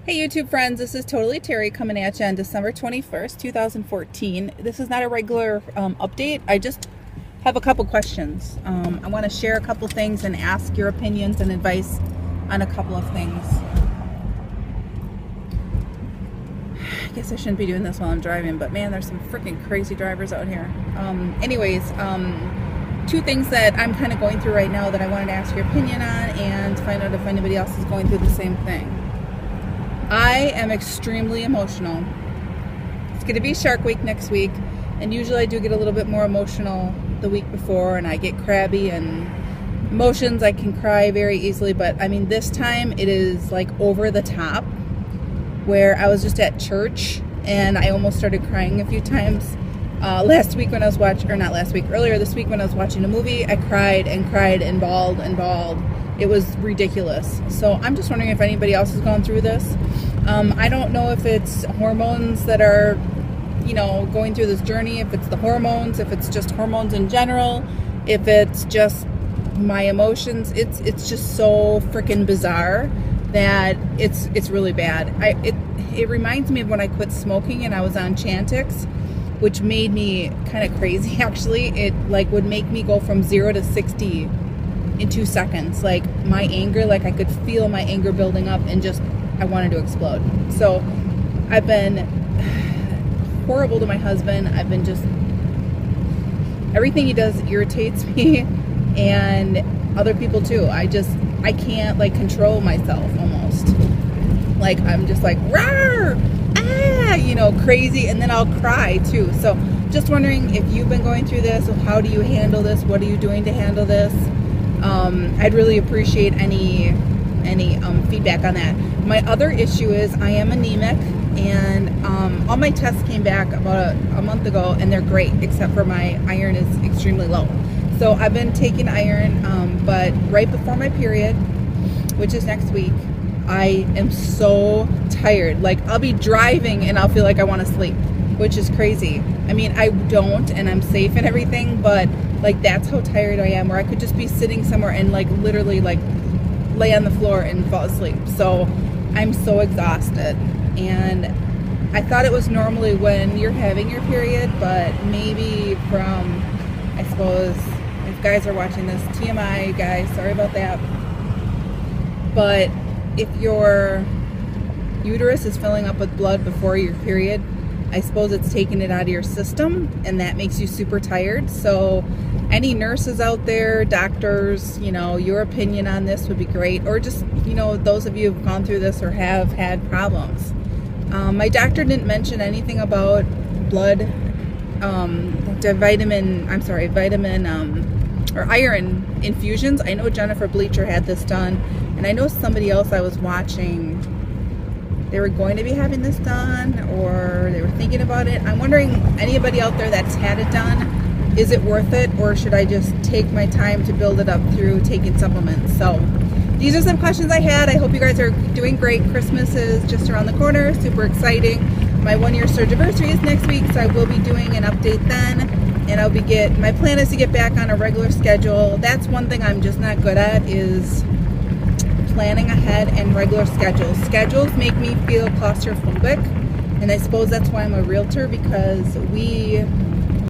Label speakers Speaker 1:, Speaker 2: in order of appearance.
Speaker 1: Hey YouTube friends, this is Totally Terry coming at you on December 21st, 2014. This is not a regular update. I just have a couple questions. I want to share a couple things and ask your opinions and advice on a couple of things. I guess I shouldn't be doing this while I'm driving, but man, there's some freaking crazy drivers out here. Two things that I'm kind of going through right now that I wanted to ask your opinion on and find out if anybody else is going through the same thing. I am extremely emotional. It's going to be Shark Week next week, and usually I do get a little bit more emotional the week before, and I get crabby and emotions. I can cry very easily, but I mean this time it is like over the top, where I was just at church and I almost started crying a few times. Last week when I was watching, or not last week, earlier this week when I was watching a movie, I cried and cried and bawled and bawled. It was ridiculous. So I'm just wondering if anybody else has gone through this. I don't know if it's hormones that are, going through this journey, if it's the hormones, if it's just hormones in general, if it's just my emotions. It's just so freaking bizarre that it's really bad. It reminds me of when I quit smoking and I was on Chantix, which made me kind of crazy actually. It would make me go from 0 to 60 in 2 seconds. Like my anger, I could feel my anger building up and just I wanted to explode. So I've been horrible to my husband. I've been just, everything he does irritates me and other people too. I can't control myself almost. I'm just rawr, crazy, and then I'll cry too. So just wondering if you've been going through this. How do you handle this? What are you doing to handle this? I'd really appreciate any feedback on that. My other issue is I am anemic, and all my tests came back about a month ago, and they're great, except for my iron is extremely low. So I've been taking iron, but right before my period, which is next week, I am so tired. I'll be driving and I'll feel like I want to sleep, which is crazy. I mean, I don't, and I'm safe and everything, but that's how tired I am, where I could just be sitting somewhere and literally lay on the floor and fall asleep. So I'm so exhausted, and I thought it was normally when you're having your period, but maybe from, I suppose, if guys are watching this, TMI guys, sorry about that, but if your uterus is filling up with blood before your period, I suppose it's taking it out of your system, and that makes you super tired. So any nurses out there, doctors, your opinion on this would be great. Or just, those of you who've gone through this or have had problems. My doctor didn't mention anything about blood, iron infusions. I know Jennifer Bleacher had this done, and I know somebody else I was watching, they were going to be having this done, or they were thinking about it. I'm wondering, anybody out there that's had it done, is it worth it, or should I just take my time to build it up through taking supplements? So these are some questions I had. I hope you guys are doing great. Christmas is just around the corner, super exciting. My 1-year surgiversary is next week, so I will be doing an update then, and my plan is to get back on a regular schedule. That's one thing I'm just not good at, is planning ahead and regular schedules. Schedules make me feel claustrophobic, and I suppose that's why I'm a realtor, because we